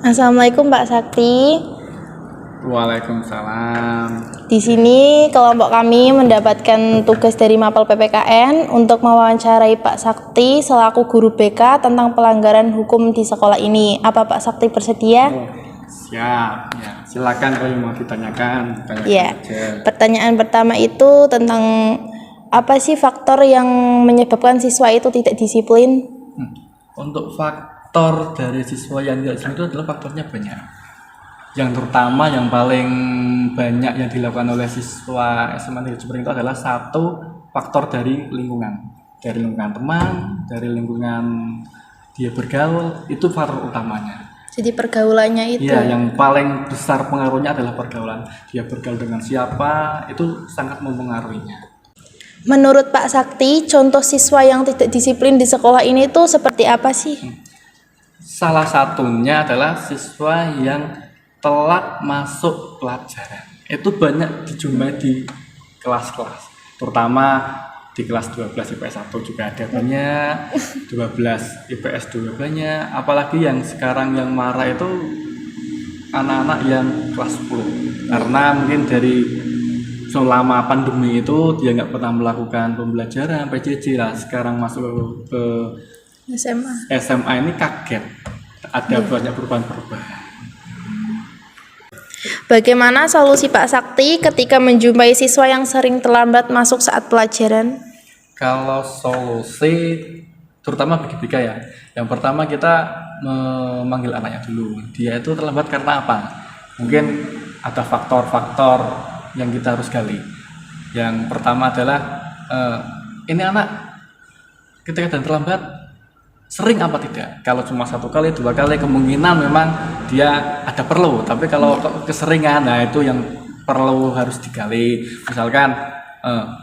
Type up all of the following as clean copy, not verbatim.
Assalamualaikum Pak Sakti. Waalaikumsalam. Di sini kelompok kami mendapatkan tugas dari Mapel PPKN untuk mewawancarai Pak Sakti selaku guru BK tentang pelanggaran hukum di sekolah ini. Apa Pak Sakti bersedia? Siap. Ya, silakan kalau mau ditanyakan. Ya. Pertanyaan pertama itu tentang apa sih faktor yang menyebabkan siswa itu tidak disiplin? Untuk faktor dari siswa yang tidak disiplin itu adalah faktornya banyak. Yang terutama yang paling banyak yang dilakukan oleh siswa SMA Negeri Cipering itu adalah satu faktor dari lingkungan teman, dari lingkungan dia bergaul, itu faktor utamanya. Jadi pergaulannya itu? Iya, yang paling besar pengaruhnya adalah pergaulan. Dia bergaul dengan siapa, itu sangat mempengaruhinya. Menurut Pak Sakti, contoh siswa yang tidak disiplin di sekolah ini tuh seperti apa sih? Salah satunya adalah siswa yang telat masuk pelajaran. Itu banyak dijumpai di kelas-kelas, terutama di kelas 12 IPS 1 juga ada banyak, 12 IPS 2 banyak, apalagi yang sekarang yang marah itu anak-anak yang kelas 10. Karena mungkin dari selama pandemi itu dia nggak pernah melakukan pembelajaran PJJ lah, sekarang masuk ke SMA ini kaget ada banyak perubahan-perubahan. Bagaimana solusi Pak Sakti ketika menjumpai siswa yang sering terlambat masuk saat pelajaran? Kalau solusi terutama bagi BK ya, yang pertama kita memanggil anaknya dulu, dia itu terlambat karena apa? Mungkin ada faktor-faktor yang kita harus gali. Yang pertama adalah ini anak ketika dan terlambat sering apa tidak? Kalau cuma 1 kali, 2 kali kemungkinan memang dia ada perlu. Tapi kalau keseringan, nah itu yang perlu harus digali. Misalkan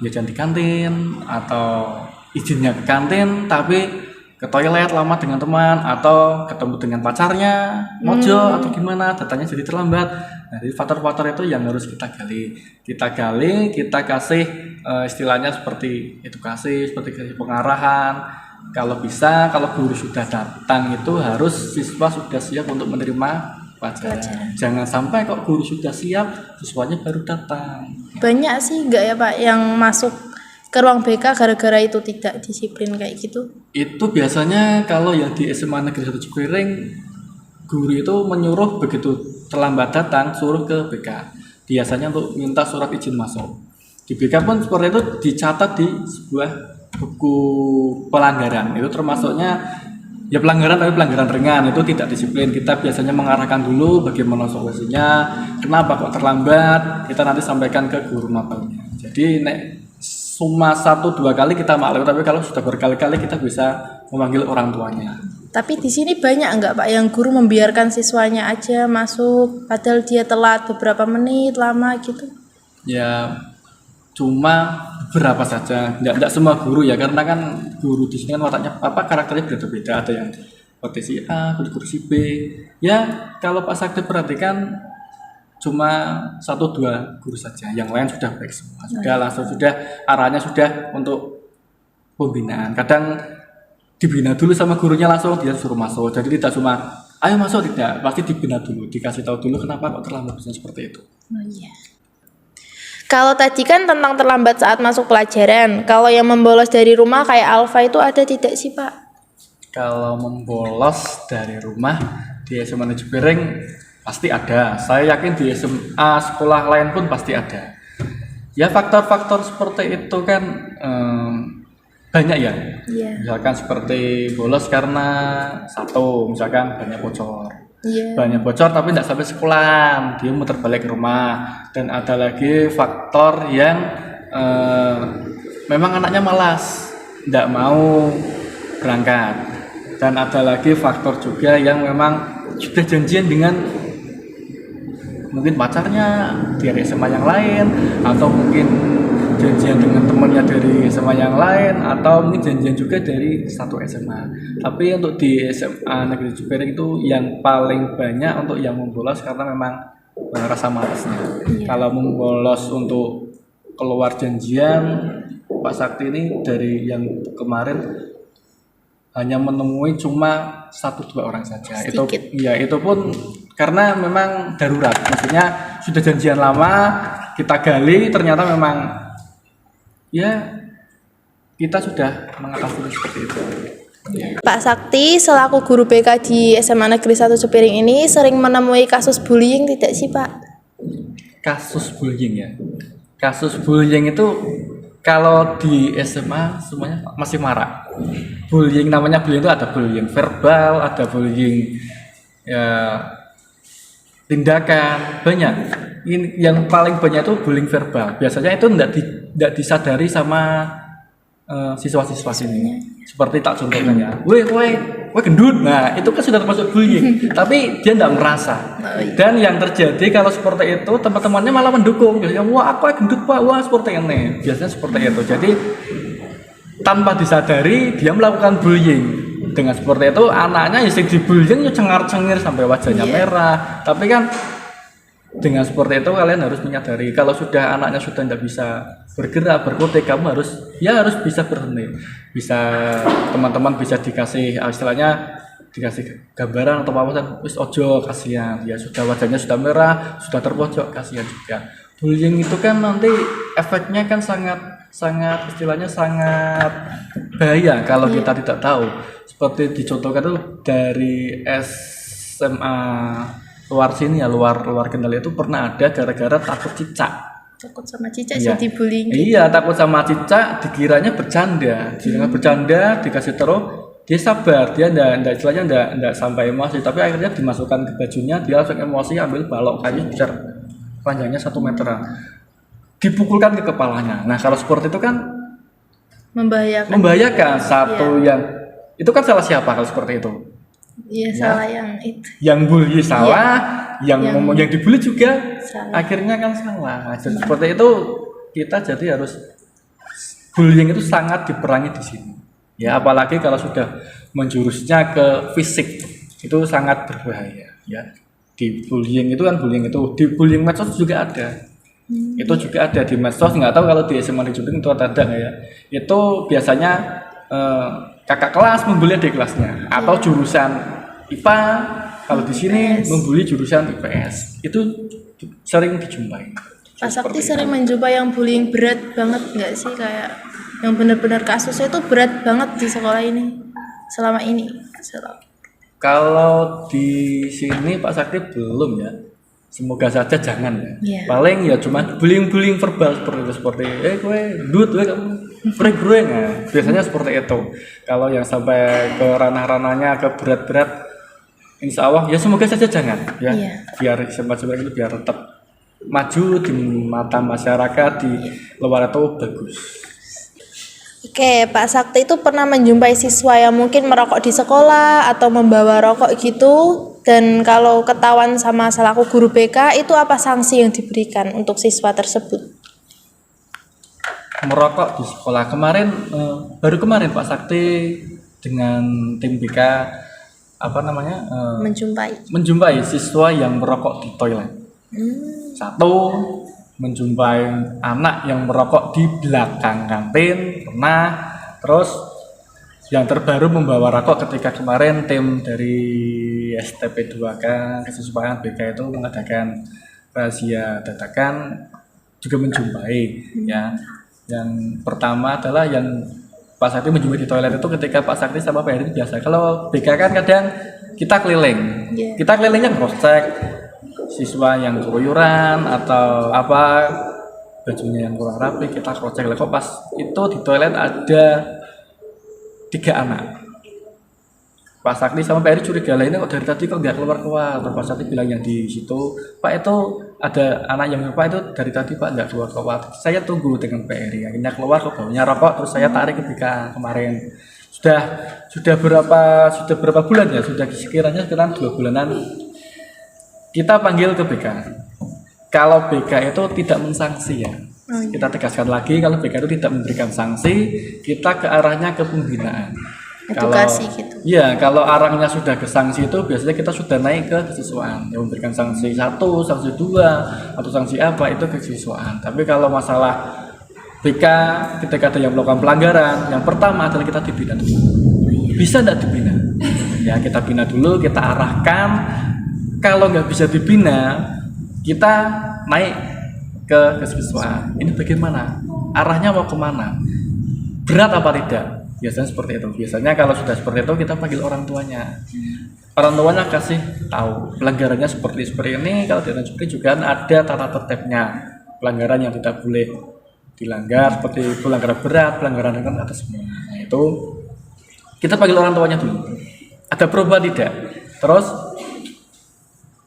jajan di kantin atau izinnya ke kantin, tapi ke toilet lama dengan teman atau ketemu dengan pacarnya, mojo atau gimana, datanya jadi terlambat. Nah, jadi faktor-faktor itu yang harus kita gali. Kita kasih istilahnya seperti edukasi, seperti kasih pengarahan. Kalau bisa, kalau guru sudah datang itu harus siswa sudah siap untuk menerima pelajaran. Jangan sampai kok guru sudah siap, siswanya baru datang. Banyak sih enggak ya Pak yang masuk ke ruang BK gara-gara itu tidak disiplin kayak gitu? Itu biasanya kalau yang di SMA Negeri 1 Cipering, guru itu menyuruh begitu terlambat datang, suruh ke BK. Biasanya untuk minta surat izin masuk. Di BK pun seperti itu dicatat di sebuah buku pelanggaran. Itu termasuknya ya pelanggaran, tapi pelanggaran ringan, itu tidak disiplin. Kita biasanya mengarahkan dulu bagaimana solusinya, kenapa kok terlambat, kita nanti sampaikan ke guru mapelnya. Jadi cuma 1-2 kali kita maklum, tapi kalau sudah berkali-kali kita bisa memanggil orang tuanya. Tapi di sini banyak enggak Pak yang guru membiarkan siswanya aja masuk padahal dia telat beberapa menit lama gitu? Ya cuma beberapa saja, tidak semua guru ya, karena kan guru di sini kan wataknya karakternya beda-beda, ada yang seperti si A, guru si B. Ya kalau Pak Sakti perhatikan cuma 1-2 guru saja, yang lain sudah baik semua, sudah arahnya sudah untuk pembinaan. Kadang dibina dulu sama gurunya, langsung dia suruh masuk, jadi tidak cuma ayo masuk, tidak, pasti dibina dulu, dikasih tahu dulu kenapa kok terlambat, bisa seperti itu. Kalau tadi kan tentang terlambat saat masuk pelajaran, kalau yang membolos dari rumah kayak Alfa itu ada tidak sih Pak? Kalau membolos dari rumah di SMA Negeri Cipering pasti ada. Saya yakin di SMA sekolah lain pun pasti ada. Ya faktor-faktor seperti itu kan banyak ya. Misalkan seperti bolos karena misalkan banyak bocor. Banyak bocor tapi tidak sampai sekolah, dia muter balik ke rumah. Dan ada lagi faktor yang memang anaknya malas, tidak mau berangkat. Dan ada lagi faktor juga yang memang sudah janjian dengan mungkin pacarnya dari SMA yang lain, atau mungkin janjian dengan temannya dari SMA yang lain, atau mungkin janjian juga dari satu SMA. Tapi untuk di SMA Negeri Cipering itu yang paling banyak untuk yang membolos karena memang rasa malasnya. Kalau membolos untuk keluar janjian, Pak Sakti ini dari yang kemarin hanya menemui cuma 1-2 orang saja. Sedikit. Itu pun karena memang darurat. Maksudnya sudah janjian lama, kita gali ternyata memang ya kita sudah mengatasi seperti itu. Ya. Pak Sakti selaku guru BK di SMA Negeri 1 Cepiring ini sering menemui kasus bullying tidak sih Pak? Kasus bullying ya. Kasus bullying itu kalau di SMA semuanya masih marak. Bullying, namanya bullying itu ada bullying verbal, ada bullying ya tindakan, banyak. Ini yang paling banyak itu bullying verbal. Biasanya itu tidak disadari sama siswa-siswa sini. Seperti tak contohkan ya, weh gendut. Nah itu kan sudah termasuk bullying, tapi dia tidak merasa. Dan yang terjadi kalau seperti itu, teman-temannya malah mendukung. Biasanya, wah aku gendut Pak, wah seperti ini. Biasanya seperti itu. Jadi tanpa disadari dia melakukan bullying. Dengan seperti itu anaknya yang dibullying cengar-cengir sampai wajahnya merah. Tapi kan dengan seperti itu kalian harus menyadari kalau sudah anaknya sudah tidak bisa bergerak, berkutik, kamu harus bisa berhenti. Bisa teman-teman bisa dikasih istilahnya dikasih gambaran atau apa, wis ojo, kasihan ya, sudah wajahnya sudah merah, sudah terpojok, kasihan juga. Bullying itu kan nanti efeknya kan sangat istilahnya sangat bahaya kalau kita tidak tahu. Seperti dicontohkan itu dari SMA luar sini ya, luar Kendal itu pernah ada gara-gara takut cicak. Takut sama cicak jadi bullying. Iya, takut sama cicak, dikiranya bercanda. Dikasih terus, dia sabar, dia enggak sampai emosi, tapi akhirnya dimasukkan ke bajunya, dia langsung emosi, ambil balok kayu besar, panjangnya 1 meteran, dipukulkan ke kepalanya. Nah kalau seperti itu kan membahayakan. Satu yang itu kan salah siapa kalau seperti itu? Iya, salah yang itu. Yang bully salah, yang dibully juga salah. Akhirnya kan salah. Jadi seperti itu kita jadi harus, bullying itu sangat diperangi di sini. Ya apalagi kalau sudah menjurusnya ke fisik, itu sangat berbahaya. Ya di bullying itu di bullying medsos juga ada. Itu juga ada di medsos, nggak tahu kalau di SMA Negeri itu ada nggak ya. Itu biasanya kakak kelas membuli adik kelasnya, atau jurusan IPA kalau di sini membuli jurusan IPS. Itu sering dijumpai. Pak Sakti sering menjumpai yang bullying berat banget nggak sih, kayak yang benar-benar kasusnya itu berat banget di sekolah ini selama ini? Kalau di sini Pak Sakti belum ya. Semoga saja jangan ya. Yeah. Paling ya cuma bullying verbal seperti kowe ndut, kamu breng-breng. Nah, biasanya seperti itu. Kalau yang sampai ke ranah-ranahnya ke berat-berat, insya Allah ya semoga saja jangan ya. Yeah. Biar semacam itu biar tetap maju di mata masyarakat, di luar itu bagus. Oke, Pak Sakti itu pernah menjumpai siswa yang mungkin merokok di sekolah atau membawa rokok gitu, dan kalau ketahuan sama selaku guru BK itu apa sanksi yang diberikan untuk siswa tersebut? Merokok di sekolah baru kemarin Pak Sakti dengan tim BK menjumpai siswa yang merokok di toilet. Satu, menjumpai anak yang merokok di belakang kantin pernah. Terus yang terbaru membawa rokok ketika kemarin tim dari STP 2K Kesiswaan BK itu mengadakan razia dadakan, juga menjumpai ya. Yang pertama adalah yang Pak Sakti menjumpai di toilet itu ketika Pak Sakti sama Pak Heri biasa. Kalau BK kan kadang kita keliling, kita kelilingnya cross-check siswa yang keluyuran atau apa, bajunya yang kurang rapi, kita cross-check. Kok pas itu di toilet ada 3 anak. Pak Sakti sama Pak Heri curiga, lah ini kok dari tadi kok nggak keluar. Terus Pak Sakti bilang yang di situ, Pak itu ada anak yang Pak itu dari tadi Pak nggak keluar. Saya tunggu dengan Pak Heri, akhirnya keluar kok baunya rokok, terus saya tarik ketika kemarin. Sudah berapa bulan ya? Sudah sekiranya 2 bulanan kita panggil ke BK. Kalau BK itu tidak mensanksi ya. Kita tegaskan lagi, kalau BK itu tidak memberikan sanksi, kita ke arahnya ke pembinaan. Edukasi gitu. Ya, kalau arahnya sudah ke sanksi itu biasanya kita sudah naik ke kesiswaan. Yang memberikan sanksi 1, sanksi 2, atau sanksi apa itu kesiswaan. Tapi kalau masalah BK ketika ada yang melakukan pelanggaran, yang pertama adalah kita dibina dulu. bisa tidak dibina? Ya kita bina dulu, kita arahkan. Kalau nggak bisa dibina, kita naik ke siswa. Ini bagaimana? Arahnya mau kemana? Berat apa tidak? Biasanya seperti itu. Biasanya kalau sudah seperti itu kita panggil orang tuanya. Orang tuanya kasih tahu pelanggarannya seperti ini. Kalau tidak seperti juga ada tata tertibnya. Pelanggaran yang tidak boleh dilanggar seperti pelanggaran berat, pelanggaran ringan, ada semua. Nah, itu kita panggil orang tuanya dulu. Ada perubahan tidak? Terus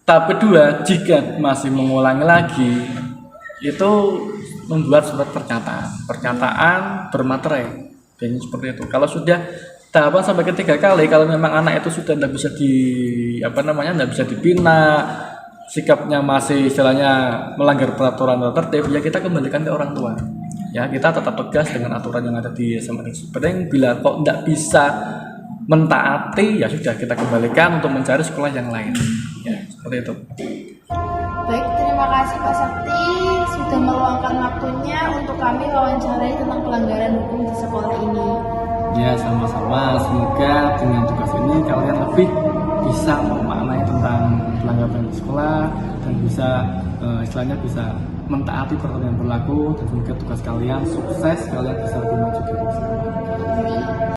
tahap kedua, jika masih mengulangi lagi, itu membuat surat pernyataan bermaterai. Dan seperti itu. Kalau sudah tahapan sampai ketiga kali, kalau memang anak itu sudah tidak bisa tidak bisa dibina, sikapnya masih istilahnya melanggar peraturan atau tertib, ya kita kembalikan ke orang tua. Ya kita tetap tegas dengan aturan yang ada di SMA Negeri Cipedeng. Bila kok tidak bisa mentaati, ya sudah kita kembalikan untuk mencari sekolah yang lain. Ya seperti itu. Baik, terima kasih Pak Sakti sudah meluangkan waktunya untuk kami wawancarai tentang pelanggaran hukum di sekolah ini. Ya sama-sama, semoga dengan tugas ini kalian lebih bisa memaknai tentang pelanggaran di sekolah dan bisa istilahnya bisa mentaati peraturan yang berlaku, dan semoga tugas kalian sukses, kalian bisa lebih maju dari sekolah.